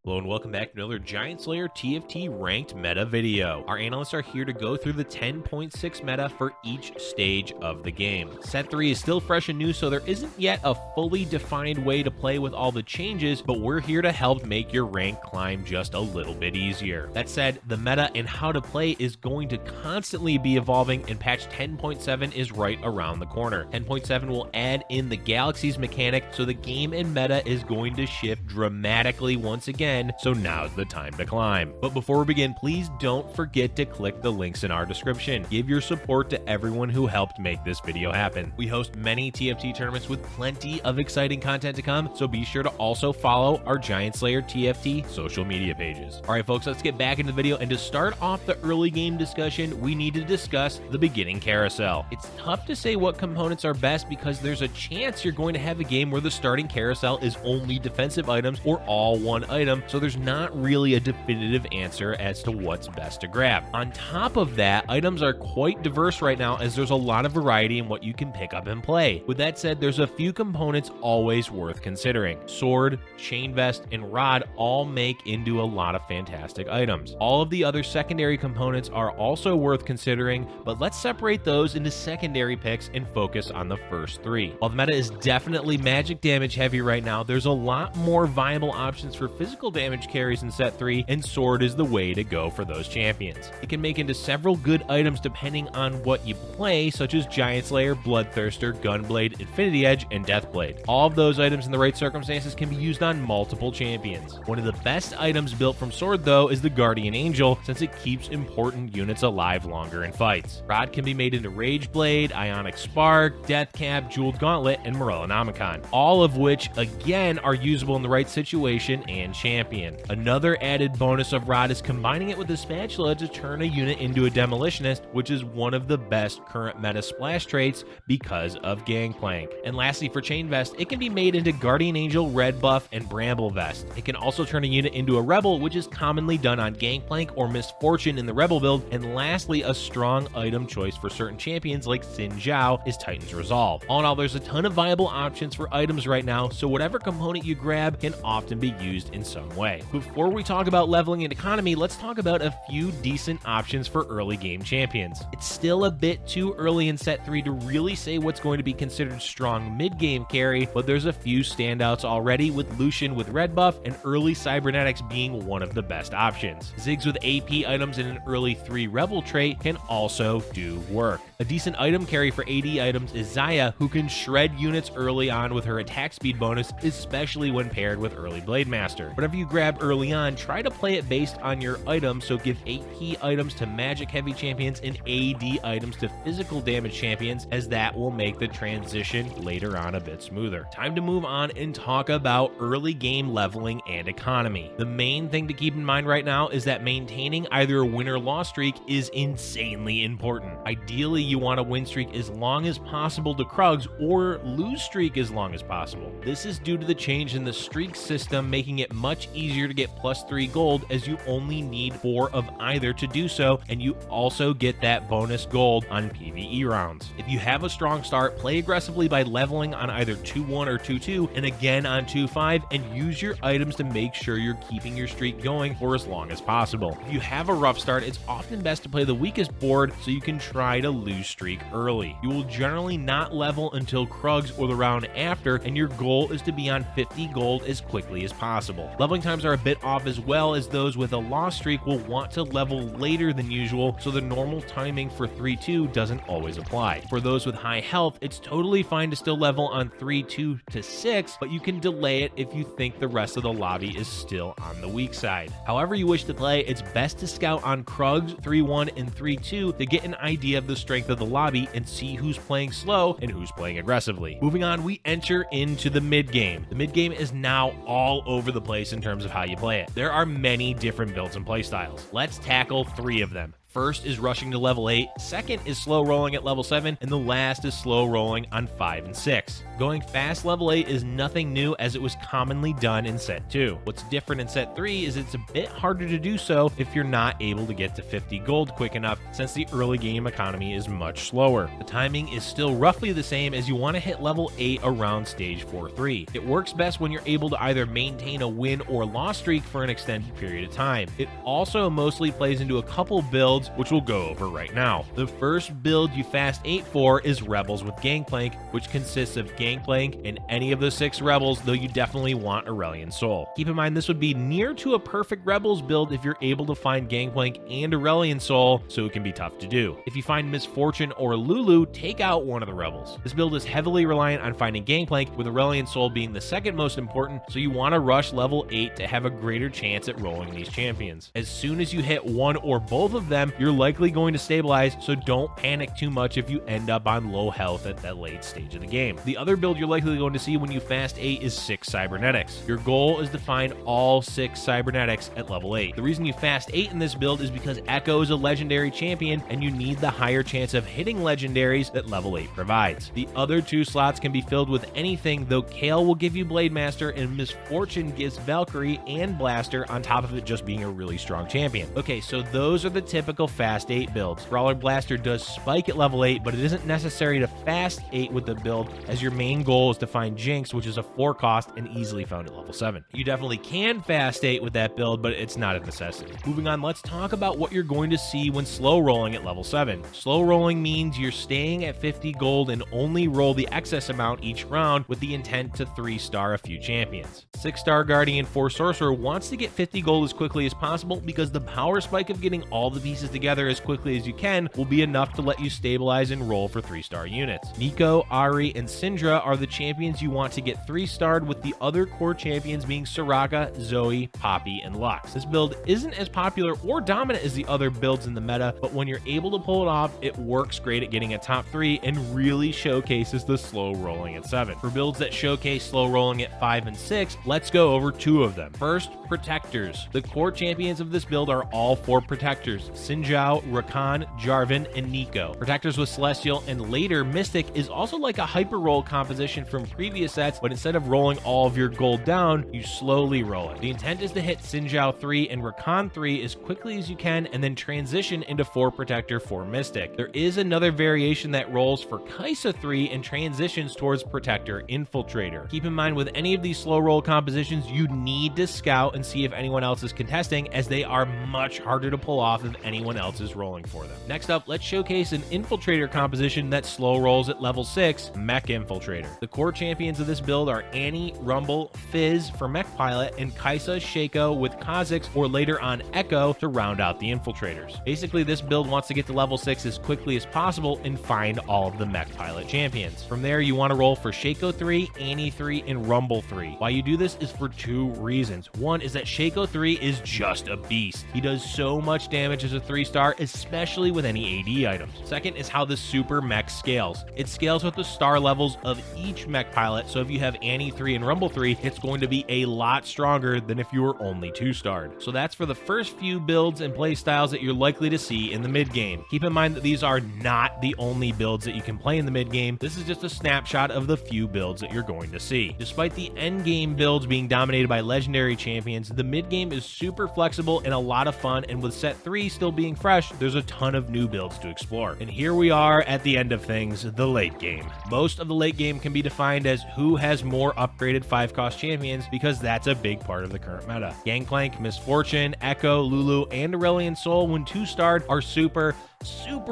Hello and welcome back to another Giant Slayer TFT ranked meta video. Our analysts are here to go through the 10.6 meta for each stage of the game. Set 3 is still fresh and new, so there isn't yet a fully defined way to play with all the changes, but we're here to help make your rank climb just a little bit easier. That said, the meta and how to play is going to constantly be evolving, and patch 10.7 is right around the corner. 10.7 will add in the galaxies mechanic, so the game and meta is going to shift dramatically once again. So now's the time to climb. But before we begin, please don't forget to click the links in our description. Give your support to everyone who helped make this video happen. We host many TFT tournaments with plenty of exciting content to come, so be sure to also follow our Giant Slayer TFT social media pages. All right, folks, let's get back into the video. And to start off the early game discussion, we need to discuss the beginning carousel. It's tough to say what components are best because there's a chance you're going to have a game where the starting carousel is only defensive items or all one item, so there's not really a definitive answer as to what's best to grab. On top of that, items are quite diverse right now as there's a lot of variety in what you can pick up and play. With that said, there's a few components always worth considering. Sword, chain vest, and rod all make into a lot of fantastic items. All of the other secondary components are also worth considering, but let's separate those into secondary picks and focus on the first three. While the meta is definitely magic damage heavy right now, there's a lot more viable options for physical damage carries in set 3, and sword is the way to go for those champions. It can make into several good items depending on what you play, such as Giant Slayer, Bloodthirster, Gunblade, Infinity Edge, and Deathblade. All of those items in the right circumstances can be used on multiple champions. One of the best items built from sword though is the Guardian Angel, since it keeps important units alive longer in fights. Rod can be made into Rage Blade, Ionic Spark, Death Cap, Jeweled Gauntlet, and Morellonomicon, all of which again are usable in the right situation and champion. Another added bonus of Rod is combining it with a spatula to turn a unit into a demolitionist, which is one of the best current meta splash traits because of GANGPLANK. And lastly, for Chain Vest, it can be made into Guardian Angel, Red Buff, and Bramble Vest. It can also turn a unit into a Rebel, which is commonly done on GANGPLANK or Misfortune in the Rebel build. And lastly, a strong item choice for certain champions like Xin Zhao is Titan's Resolve. All in all, there's a ton of viable options for items right now, so whatever component you grab can often be used in some way. Before we talk about leveling and economy, let's talk about a few decent options for early game champions. It's still a bit too early in set 3 to really say what's going to be considered strong mid-game carry, but there's a few standouts already, with Lucian with red buff and early Cybernetics being one of the best options. Ziggs with AP items and an early 3 Rebel trait can also do work. A decent item carry for AD items is Xayah, who can shred units early on with her attack speed bonus, especially when paired with early Blade Master. Whatever you grab early on, try to play it based on your item, so give AP items to magic heavy champions and AD items to physical damage champions, as that will make the transition later on a bit smoother. Time to move on and talk about early game leveling and economy. The main thing to keep in mind right now is that maintaining either a win or loss streak is insanely important. Ideally, you want a win streak as long as possible to Krugs, or lose streak as long as possible. This is due to the change in the streak system, making it much easier to get +3 gold, as you only need 4 of either to do so, and you also get that bonus gold on PvE rounds. If you have a strong start, play aggressively by leveling on either 2-1 or 2-2, and again on 2-5, and use your items to make sure you're keeping your streak going for as long as possible. If you have a rough start, it's often best to play the weakest board so you can try to lose streak early. You will generally not level until Krugs or the round after, and your goal is to be on 50 gold as quickly as possible. Leveling times are a bit off as well, as those with a loss streak will want to level later than usual, so the normal timing for 3-2 doesn't always apply. For those with high health, it's totally fine to still level on 3-2 to 6, but you can delay it if you think the rest of the lobby is still on the weak side. However you wish to play, it's best to scout on Krugs 3-1 and 3-2 to get an idea of the strength of the lobby and see who's playing slow and who's playing aggressively. Moving on, we enter into the mid game. The mid game is now all over the place in terms of how you play it. There are many different builds and playstyles. Let's tackle 3 of them. First is rushing to level 8, second is slow rolling at level 7, and the last is slow rolling on 5 and 6. Going fast level 8 is nothing new, as it was commonly done in set 2. What's different in set 3 is it's a bit harder to do so if you're not able to get to 50 gold quick enough, since the early game economy is much slower. The timing is still roughly the same, as you want to hit level 8 around stage 4-3. It works best when you're able to either maintain a win or loss streak for an extended period of time. It also mostly plays into a couple builds, which we'll go over right now. The first build you fast 8 for is Rebels with GANGPLANK, which consists of GANGPLANK and any of the 6 Rebels, though you definitely want Aurelion Sol. Keep in mind this would be near to a perfect Rebels build if you're able to find GANGPLANK and Aurelion Sol, so it can be tough to do. If you find Misfortune or Lulu, take out one of the Rebels. This build is heavily reliant on finding GANGPLANK, with Aurelion Sol being the second most important, so you want to rush level 8 to have a greater chance at rolling these champions. As soon as you hit one or both of them, you're likely going to stabilize, so don't panic too much if you end up on low health at that late stage of the game. The other build you're likely going to see when you fast 8 is 6 Cybernetics. Your goal is to find all 6 Cybernetics at level 8. The reason you fast 8 in this build is because Echo is a legendary champion, and you need the higher chance of hitting legendaries that level 8 provides. The other 2 slots can be filled with anything, though Kale will give you Blade Master and Misfortune gives Valkyrie and Blaster, on top of it just being a really strong champion. Okay, so those are the typical fast 8 builds. Brawler Blaster does spike at level 8, but it isn't necessary to fast 8 with the build, as your main goal is to find Jinx, which is a 4 cost and easily found at level 7. You definitely can fast 8 with that build, but it's not a necessity. Moving on, let's talk about what you're going to see when slow rolling at level 7. Slow rolling means you're staying at 50 gold and only roll the excess amount each round, with the intent to 3-star a few champions. 6-star Guardian 4 Sorcerer wants to get 50 gold as quickly as possible, because the power spike of getting all the pieces together as quickly as you can will be enough to let you stabilize and roll for 3-star units. Nico, Ari, and Syndra are the champions you want to get 3-starred, with the other core champions being Soraka, Zoe, Poppy, and Lux. This build isn't as popular or dominant as the other builds in the meta, but when you're able to pull it off, it works great at getting a top 3 and really showcases the slow rolling at 7. For builds that showcase slow rolling at 5 and 6, let's go over 2 of them. First, Protectors. The core champions of this build are all 4 Protectors: Sinjao, Rakan, Jarvan, and Nico. Protectors with Celestial and later Mystic is also like a hyper roll composition from previous sets, but instead of rolling all of your gold down, you slowly roll it. The intent is to hit Sinjao 3 and Rakan 3 as quickly as you can, and then transition into 4 Protector, 4 Mystic. There is another variation that rolls for Kai'Sa 3 and transitions towards Protector Infiltrator. Keep in mind, with any of these slow roll compositions, you need to scout and see if anyone else is contesting, as they are much harder to pull off if anyone else is rolling for them. Next up, let's showcase an Infiltrator composition that slow rolls at level 6, MECH Infiltrator. The core champions of this build are Annie, Rumble, Fizz for MECH Pilot, and Kai'Sa, Shaco with Kha'Zix, or later on Echo, to round out the Infiltrators. Basically, this build wants to get to level 6 as quickly as possible and find all of the MECH Pilot champions. From there, you want to roll for Shaco 3, Annie 3, and Rumble 3. Why you do this is for 2 reasons. One is that Shaco 3 is just a beast. He does so much damage as a 3-star, especially with any AD items. Second is how the super mech scales. It scales with the star levels of each mech pilot, so if you have Annie 3 and Rumble 3, it's going to be a lot stronger than if you were only 2-starred. So that's for the first few builds and playstyles that you're likely to see in the mid-game. Keep in mind that these are not the only builds that you can play in the mid-game. This is just a snapshot of the few builds that you're going to see. Despite the end-game builds being dominated by legendary champions, the mid-game is super flexible and a lot of fun, and with set 3 still being fresh, there's a ton of new builds to explore. And here we are at the end of things, the late game. Most of the late game can be defined as who has more upgraded 5-cost champions, because that's a big part of the current meta. GANGPLANK, Misfortune, Echo, Lulu, and Aurelion Sol, when 2-starred, are super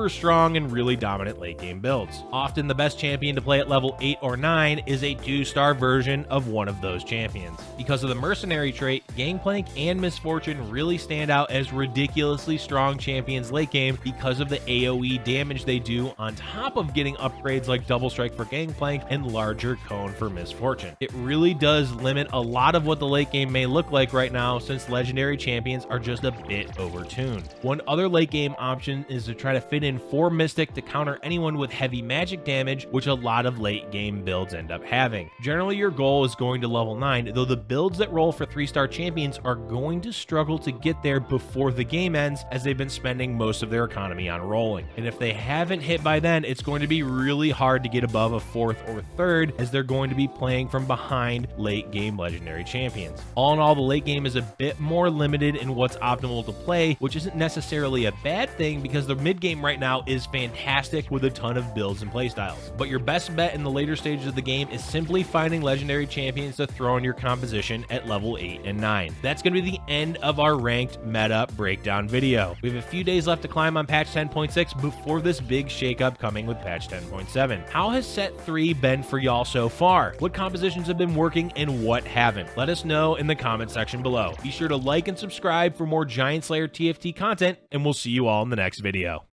strong and really dominant late game builds. Often the best champion to play at level 8 or 9 is a 2-star version of one of those champions. Because of the mercenary trait, GANGPLANK and Misfortune really stand out as ridiculously strong champions late game because of the AoE damage they do, on top of getting upgrades like Double Strike for GANGPLANK and Larger Cone for Misfortune. It really does limit a lot of what the late game may look like right now, since legendary champions are just a bit overtuned. One other late game option is to try to fit in 4 Mystic to counter anyone with heavy magic damage, which a lot of late game builds end up having. Generally, your goal is going to level 9, though the builds that roll for 3-star champions are going to struggle to get there before the game ends, as they've been spending most of their economy on rolling. And if they haven't hit by then, it's going to be really hard to get above a 4th or 3rd, as they're going to be playing from behind late game legendary champions. All in all, the late game is a bit more limited in what's optimal to play, which isn't necessarily a bad thing because the mid game right now is fantastic with a ton of builds and playstyles. But your best bet in the later stages of the game is simply finding legendary champions to throw in your composition at level 8 and 9. That's going to be the end of our ranked meta breakdown video. We have a few days left to climb on patch 10.6 before this big shakeup coming with patch 10.7. How has set 3 been for y'all so far? What compositions have been working and what haven't? Let us know in the comment section below. Be sure to like and subscribe for more Giant Slayer TFT content, and we'll see you all in the next video.